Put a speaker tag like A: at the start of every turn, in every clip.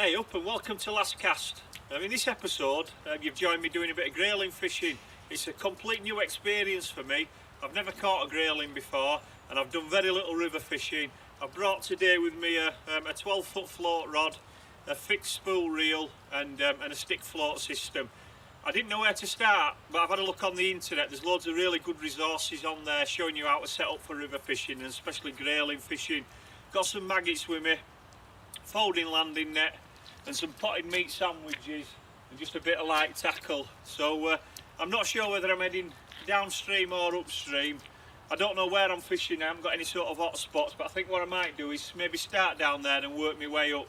A: Hey up and welcome to Last Cast. In this episode you've joined me doing a bit of grayling fishing. It's a complete new experience for me. I've never caught a grayling before and I've done very little river fishing. I've brought today with me a 12-foot float rod, a fixed spool reel and a stick float system. I didn't know where to start, but I've had a look on the internet. There's loads of really good resources on there showing you how to set up for river fishing and especially grayling fishing. Got some maggots with me, folding landing net and some potted meat sandwiches and just a bit of light tackle. So I'm not sure whether I'm heading downstream or upstream. I don't know where I'm fishing. I haven't got any sort of hot spots, but I think what I might do is maybe start down there and work my way up.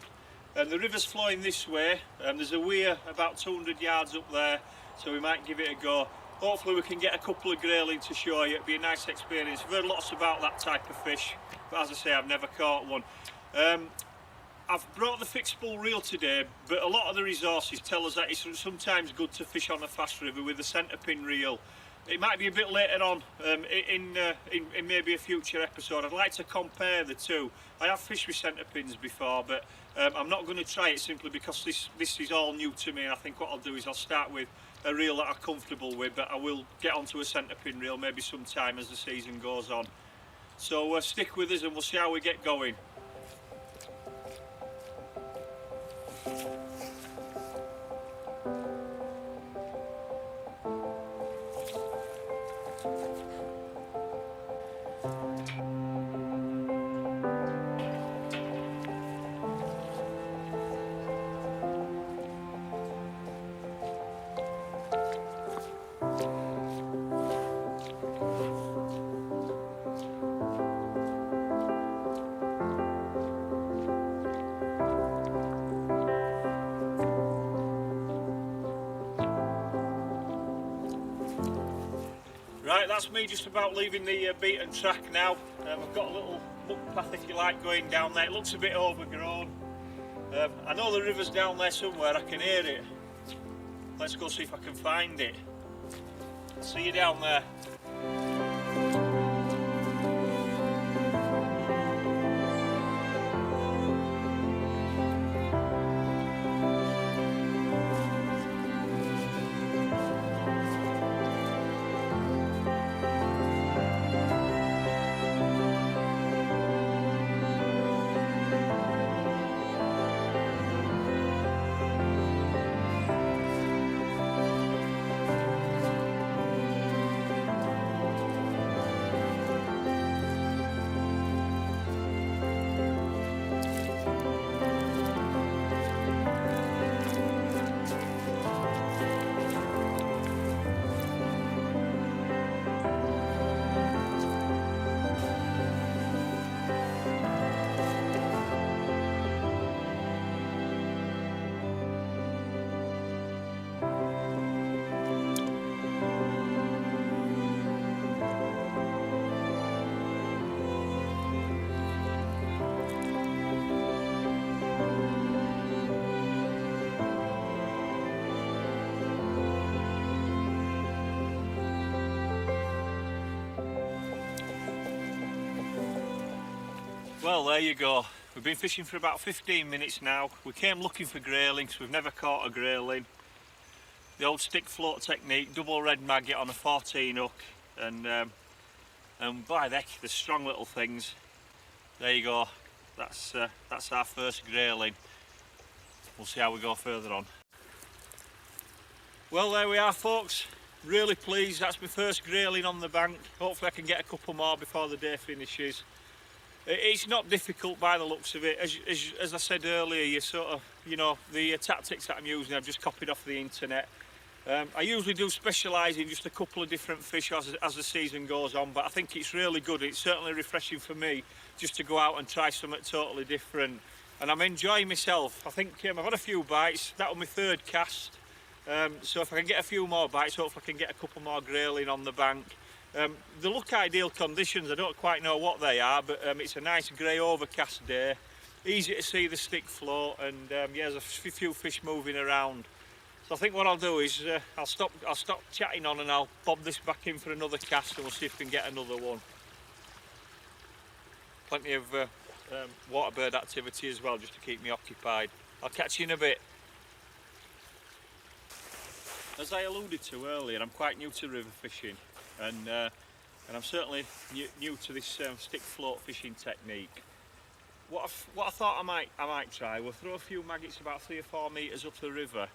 A: The river's flowing this way and there's a weir about 200 yards up there, so we might give it a go. Hopefully we can get a couple of grayling to show you. It'd be a nice experience. I've heard lots about that type of fish, but as I say, I've never caught one. I've brought the fixed spool reel today, but a lot of the resources tell us that it's sometimes good to fish on a fast river with a centre pin reel. It might be a bit later on in maybe a future episode. I'd like to compare the two. I have fished with centre pins before, but I'm not going to try it simply because this is all new to me. And I think what I'll do is I'll start with a reel that I'm comfortable with, but I will get onto a centre pin reel maybe sometime as the season goes on. So stick with us and we'll see how we get going. Right, that's me just about leaving the beaten track now. I've got a little muck path, if you like, going down there. It looks a bit overgrown. I know the river's down there somewhere, I can hear it. Let's go see if I can find it. See you down there. Well, there you go. We've been fishing for about 15 minutes now. We came looking for grayling because we've never caught a grayling. The old stick float technique, double red maggot on a 14 hook, and by the heck, they're strong little things. There you go. That's our first grayling. We'll see how we go further on. Well, there we are, folks. Really pleased. That's my first grayling on the bank. Hopefully I can get a couple more before the day finishes. It's not difficult by the looks of it. As I said earlier, you sort of, you know, the tactics that I'm using, I've just copied off the internet. I usually do specialise in just a couple of different fish as the season goes on, but I think it's really good. It's certainly refreshing for me just to go out and try something totally different. And I'm enjoying myself. I think I've had a few bites. That was my third cast. So if I can get a few more bites, hopefully I can get a couple more grayling on the bank. They look ideal conditions. I don't quite know what they are, but it's a nice grey overcast day. Easy to see the stick float, and yeah, there's a few fish moving around. So I think what I'll do is I'll stop chatting on and I'll bob this back in for another cast and we'll see if we can get another one. Plenty of waterbird activity as well, just to keep me occupied. I'll catch you in a bit. As I alluded to earlier, I'm quite new to river fishing, and I'm certainly new to this stick float fishing technique. What I thought I might try was throw a few maggots about 3 or 4 metres up the river,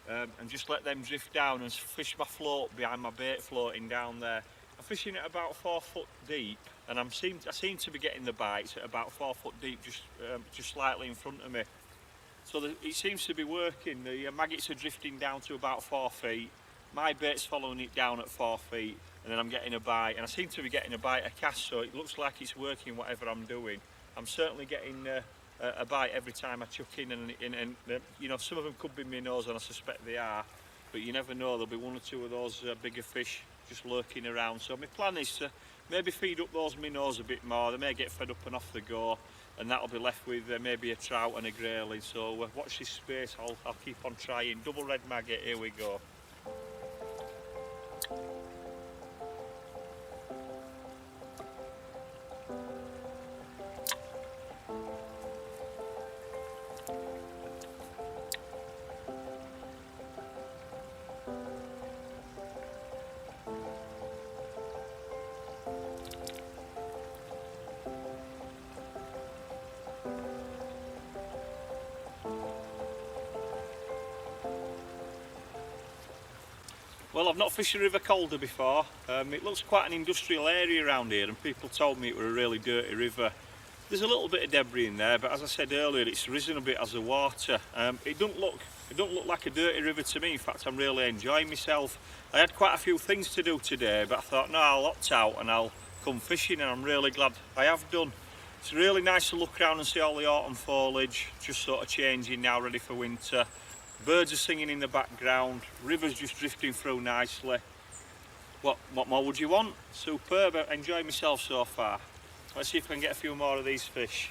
A: and just let them drift down and fish my float behind my bait floating down there. I'm fishing at about 4 foot deep, and I seem to be getting the bites at about 4 foot deep, just slightly in front of me. So it seems to be working. The maggots are drifting down to about 4 feet. My bait's following it down at 4 feet, and then I'm getting a bite, and I seem to be getting a bite a cast, so it looks like it's working whatever I'm doing. I'm certainly getting a bite every time I chuck in, and you know, some of them could be minnows, and I suspect they are, but you never know, there'll be 1 or 2 of those bigger fish just lurking around. So my plan is to maybe feed up those minnows a bit more. They may get fed up and off the go, and that'll be left with maybe a trout and a grayling. So watch this space, I'll keep on trying. Double red maggot, here we go. Well, I've not fished the River Calder before. It looks quite an industrial area around here, and people told me it were a really dirty river. There's a little bit of debris in there, but as I said earlier, it's risen a bit as the water. It don't look like a dirty river to me. In fact, I'm really enjoying myself. I had quite a few things to do today, but I thought, no, I'll opt out and I'll come fishing, and I'm really glad I have done. It's really nice to look around and see all the autumn foliage, just sort of changing now, ready for winter. Birds are singing in the background, river's just drifting through nicely. What more would you want? Superb, enjoying myself so far. Let's see if I can get a few more of these fish.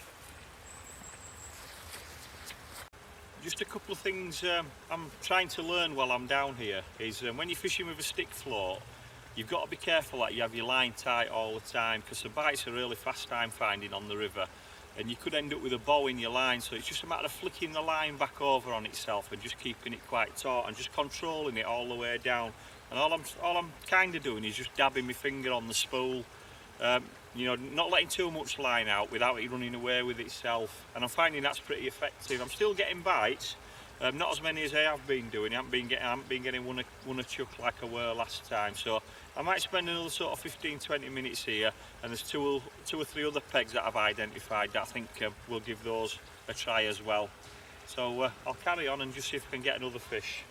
A: Just a couple of things I'm trying to learn while I'm down here is when you're fishing with a stick float, you've got to be careful that you have your line tight all the time, because the bites are really fast time finding on the river, and you could end up with a bow in your line. So it's just a matter of flicking the line back over on itself and just keeping it quite taut and just controlling it all the way down. And all I'm kind of doing is just dabbing my finger on the spool, you know, not letting too much line out without it running away with itself. And I'm finding that's pretty effective. I'm still getting bites, not as many as I have been doing. I haven't been getting one a chuck like I were last time. So I might spend another sort of 15-20 minutes here, and there's two or three other pegs that I've identified that I think we'll give those a try as well. So I'll carry on and just see if I can get another fish.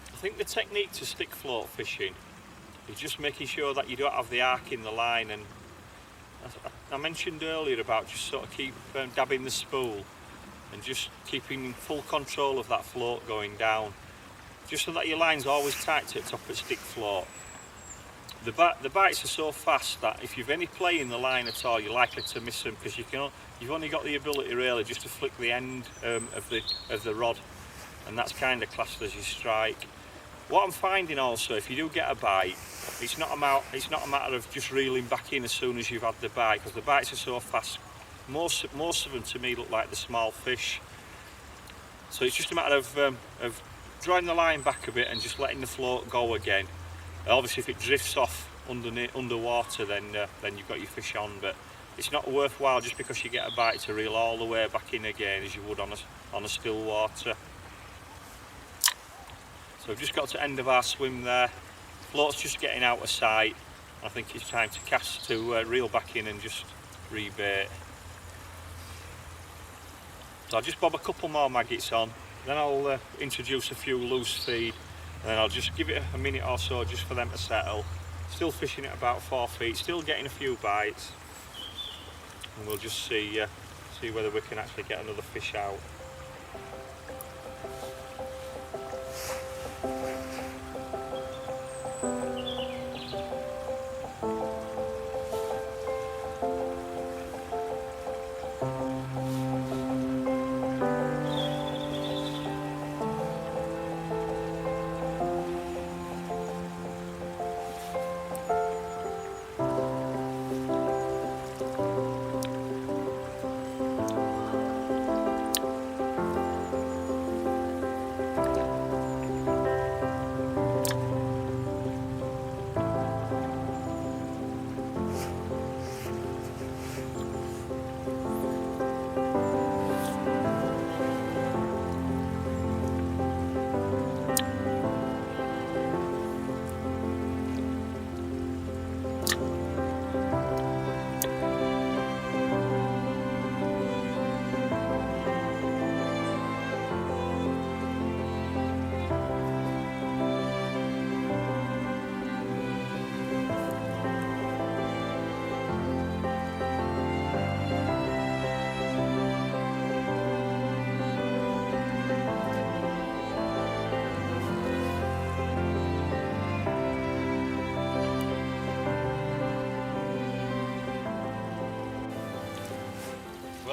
A: I think the technique to stick float fishing is just making sure that you don't have the arc in the line, and I mentioned earlier about just sort of keep dabbing the spool and just keeping full control of that float going down, just so that your line's always tight to the top of stick float. The bites are so fast that if you've any play in the line at all, you're likely to miss them, because you've only got the ability really just to flick the end of the rod, and that's kind of classed as your strike. What I'm finding also, if you do get a bite, it's not a matter of just reeling back in as soon as you've had the bite, because the bites are so fast. Most of them to me look like the small fish. So it's just a matter of drawing the line back a bit and just letting the float go again. Obviously, if it drifts off underwater, then you've got your fish on. But it's not worthwhile just because you get a bite to reel all the way back in again as you would on a still water. So we've just got to end of our swim there. Float's just getting out of sight. I think it's time to cast to reel back in and just rebait. So I'll just bob a couple more maggots on, then I'll introduce a few loose feed, and then I'll just give it a minute or so just for them to settle. Still fishing at about 4 feet, still getting a few bites, and we'll just see whether we can actually get another fish out.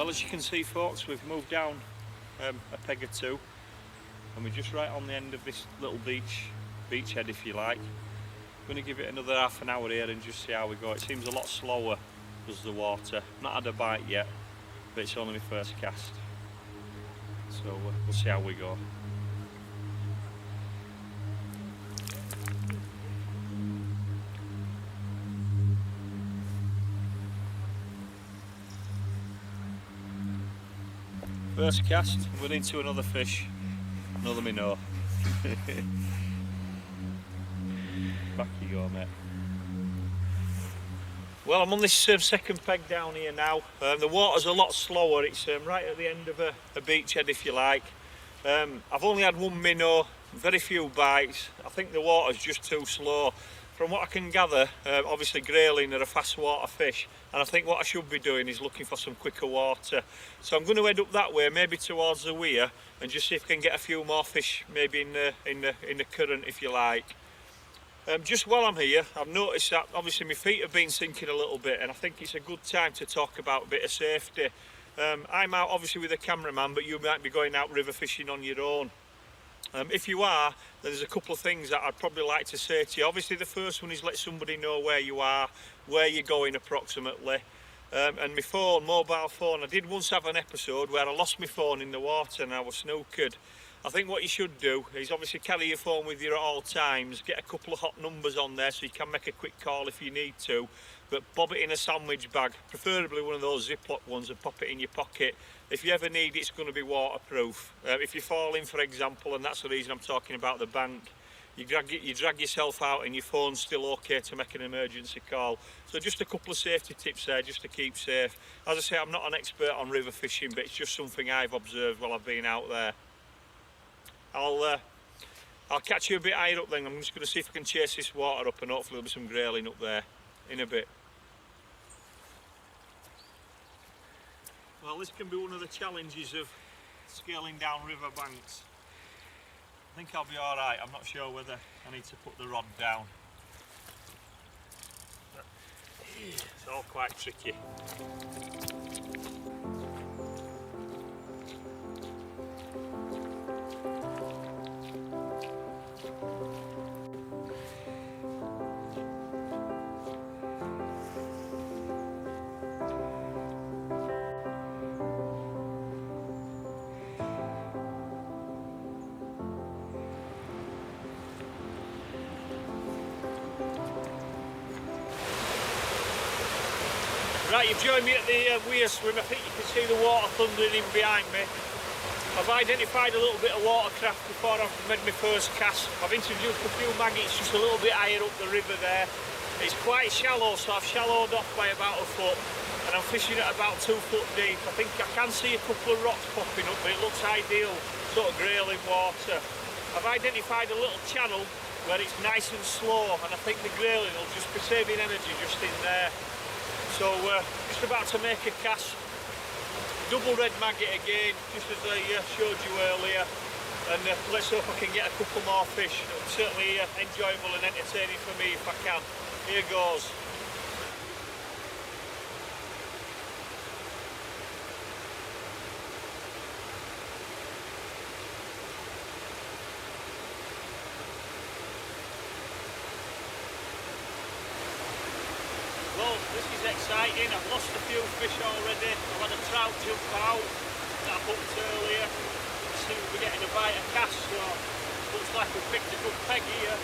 A: Well, as you can see folks, we've moved down a peg or two and we're just right on the end of this little beachhead if you like. I'm going to give it another half an hour here and just see how we go. It seems a lot slower does the water. Not had a bite yet, but it's only my first cast. So we'll see how we go. First cast, we're into another fish, another minnow. Back you go, mate. Well, I'm on this second peg down here now. The water's a lot slower. It's right at the end of a beachhead, if you like. I've only had one minnow, very few bites. I think the water's just too slow. From what I can gather, obviously grayling are a fast water fish, and I think what I should be doing is looking for some quicker water. So I'm going to head up that way, maybe towards the weir, and just see if I can get a few more fish, maybe in the current, if you like. Just while I'm here, I've noticed that obviously my feet have been sinking a little bit, and I think it's a good time to talk about a bit of safety. I'm out obviously with a cameraman, but you might be going out river fishing on your own. If you are, then there's a couple of things that I'd probably like to say to you. Obviously the first one is let somebody know where you are, where you're going approximately. And my phone, mobile phone, I did once have an episode where I lost my phone in the water and I was snookered. I think what you should do is obviously carry your phone with you at all times, get a couple of hot numbers on there so you can make a quick call if you need to, but bob it in a sandwich bag, preferably one of those Ziploc ones, and pop it in your pocket. If you ever need it, it's going to be waterproof. If you fall in, for example, and that's the reason I'm talking about the bank, you drag yourself out and your phone's still okay to make an emergency call. So just a couple of safety tips there just to keep safe. As I say, I'm not an expert on river fishing, but it's just something I've observed while I've been out there. I'll catch you a bit higher up then. I'm just going to see if I can chase this water up and hopefully there'll be some grayling up there in a bit. Well, this can be one of the challenges of scaling down river banks. I think I'll be alright. I'm not sure whether I need to put the rod down. But it's all quite tricky. Right, you've joined me at the weir swim. I think you can see the water thundering in behind me. I've identified a little bit of watercraft before I've made my first cast. I've introduced a few maggots just a little bit higher up the river there. It's quite shallow, so I've shallowed off by about a foot, and I'm fishing at about 2 foot deep. I think I can see a couple of rocks popping up, but it looks ideal, sort of grayling water. I've identified a little channel where it's nice and slow, and I think the grayling will just be saving energy just in there. So just about to make a cast, double red maggot again, just as I showed you earlier, and let's hope I can get a couple more fish. It's certainly enjoyable and entertaining for me if I can. Here goes. Well, this is exciting. I've lost a few fish already. I've had a trout jump out that I hooked earlier. Let's see if we're getting a bite of cast. So looks like we've picked a good peg here.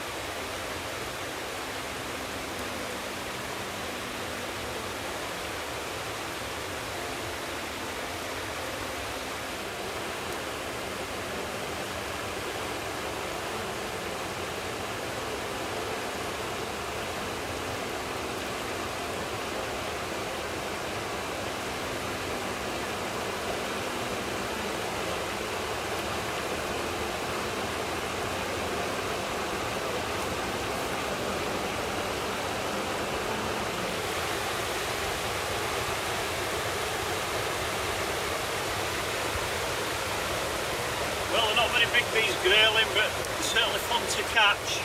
A: Well, they're not very big, these grayling, but they're certainly fun to catch.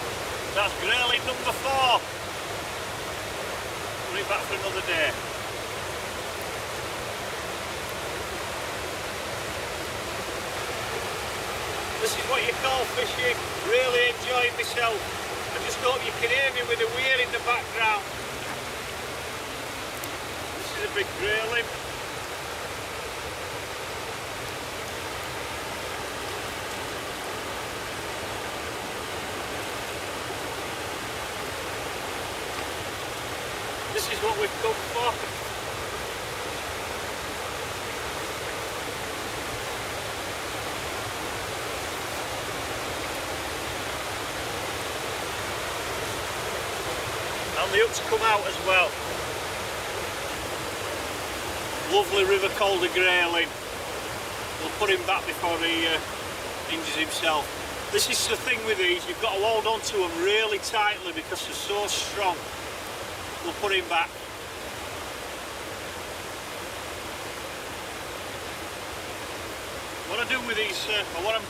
A: That's grayling number 4. Put it back for another day. what you call fishing. Really enjoying myself. I just hope you can hear me with the weir in the background. This is a big grayling. This is what we've come for. And the hooks come out as well. Lovely River Calder Grayling. We'll put him back before he injures himself. This is the thing with these, you've got to hold on to them really tightly because they're so strong. We'll put him back. What I do with these, or what I'm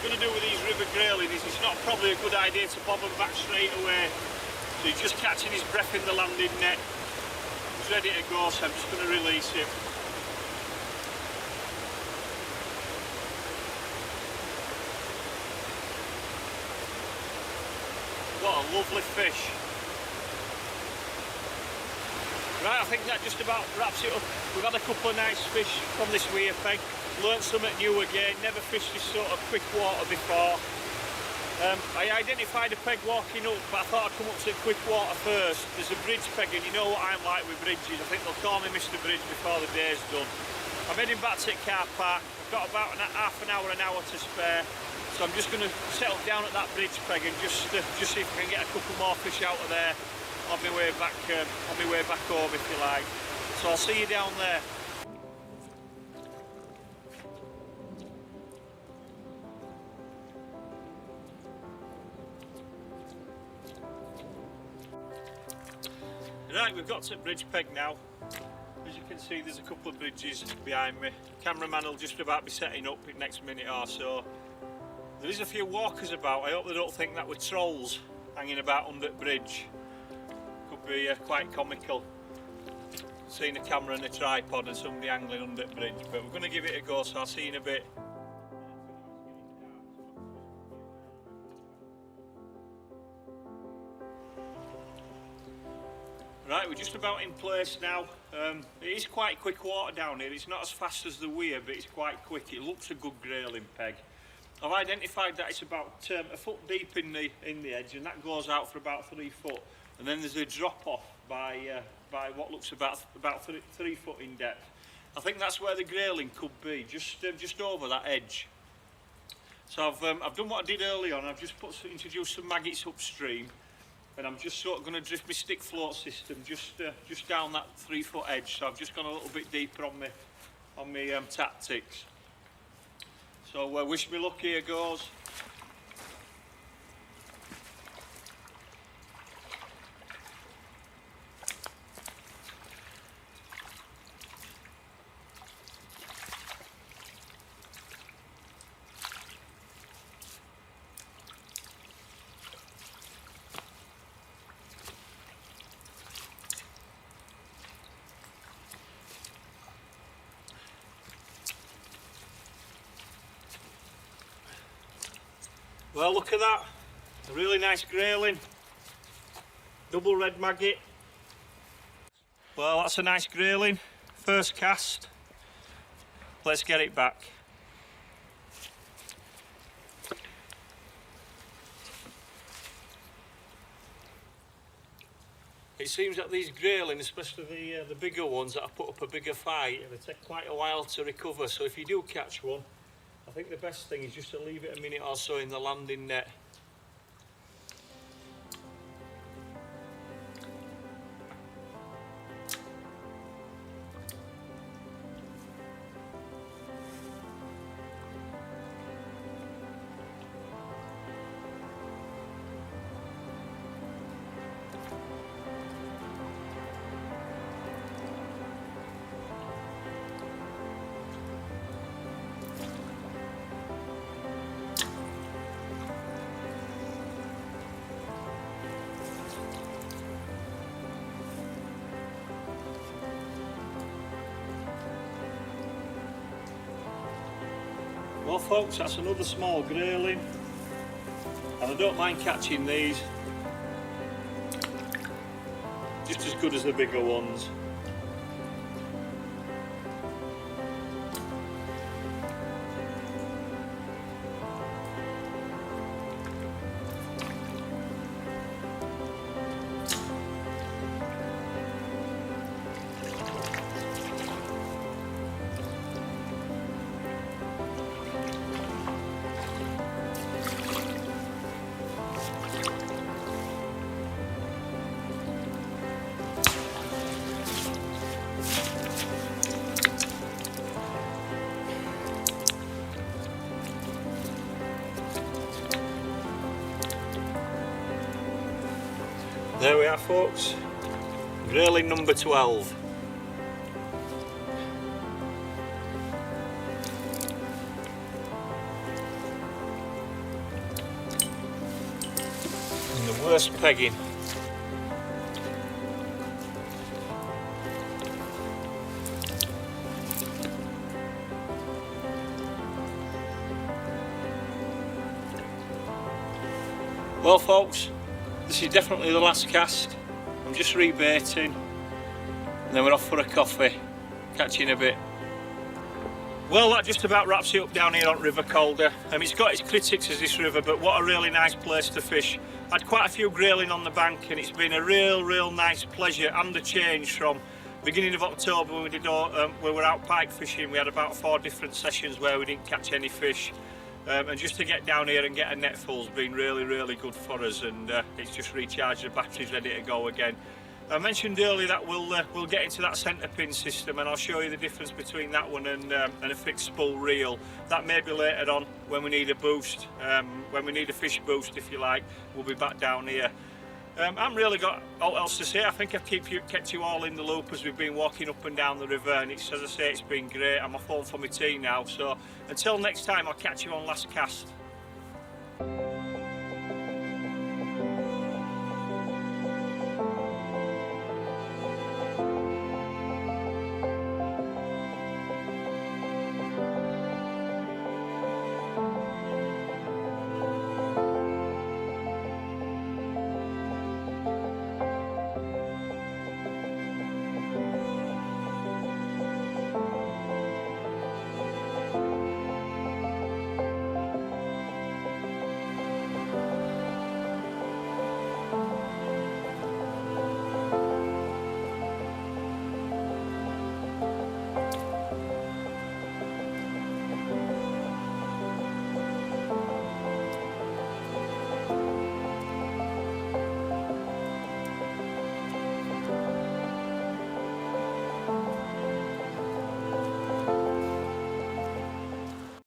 A: going to do with these River Grayling is it's not probably a good idea to bob them back straight away. So he's just catching his breath in the landing net. He's ready to go, so I'm just going to release him. What a lovely fish. Right, I think that just about wraps it up. We've had a couple of nice fish from this weir peg. Learned something new again, never fished this sort of quick water before. I identified a peg walking up, but I thought I'd come up to quick water first. There's a bridge peg, and you know what I'm like with bridges. I think they'll call me Mr. Bridge before the day's done. I'm heading back to the car park. Got about half an hour to spare. So I'm just going to settle down at that bridge peg and just see if I can get a couple more fish out of there on my way back home, if you like. So I'll see you down there. Right, we've got to bridge peg now. As you can see, there's a couple of bridges behind me. Cameraman will just about be setting up in the next minute or so. There is a few walkers about. I hope they don't think that we're trolls hanging about under the bridge. Could be quite comical. Seeing a camera and a tripod and somebody angling under the bridge, but we're going to give it a go, so I'll see you in a bit. Right, we're just about in place now. It is quite quick water down here. It's not as fast as the weir, but it's quite quick. It looks a good grayling peg. I've identified that it's about a foot deep in the edge, and that goes out for about 3 foot. And then there's a drop off by what looks about 3 foot in depth. I think that's where the grayling could be, just over that edge. So I've done what I did early on. I've just introduced some maggots upstream, and I'm just sort of going to drift my stick float system just down that 3 foot edge. So I've just gone a little bit deeper on my tactics. So wish me luck, here goes. Well, look at that, a really nice grayling, double red maggot. Well, that's a nice grayling, first cast. Let's get it back. It seems that these grayling, especially the bigger ones that have put up a bigger fight, they take quite a while to recover. So if you do catch one, I think the best thing is just to leave it a minute or so in the landing net. Well folks, that's another small grayling, and I don't mind catching these, just as good as the bigger ones. There we are folks, grayling number 12. And the worst pegging. Well folks, this is definitely the last cast. I'm just rebaiting and then we're off for a coffee. Catch you in a bit. Well, that just about wraps it up down here on River Calder. It's got its critics as this river, but what a really nice place to fish. I had quite a few grayling on the bank and it's been a real nice pleasure and a change from beginning of October when we were out pike fishing. We had about 4 different sessions where we didn't catch any fish. And just to get down here and get a net full has been really good for us, and it's just recharged the batteries, ready to go again. I mentioned earlier that we'll get into that centre pin system, and I'll show you the difference between that one and a fixed spool reel. That may be later on when we need a boost, when we need a fish boost if you like. We'll be back down here. I haven't really got all else to say. I think I've kept you all in the loop as we've been walking up and down the river, and it's, as I say, it's been great. I'm off home for my tea now, so until next time I'll catch you on last cast.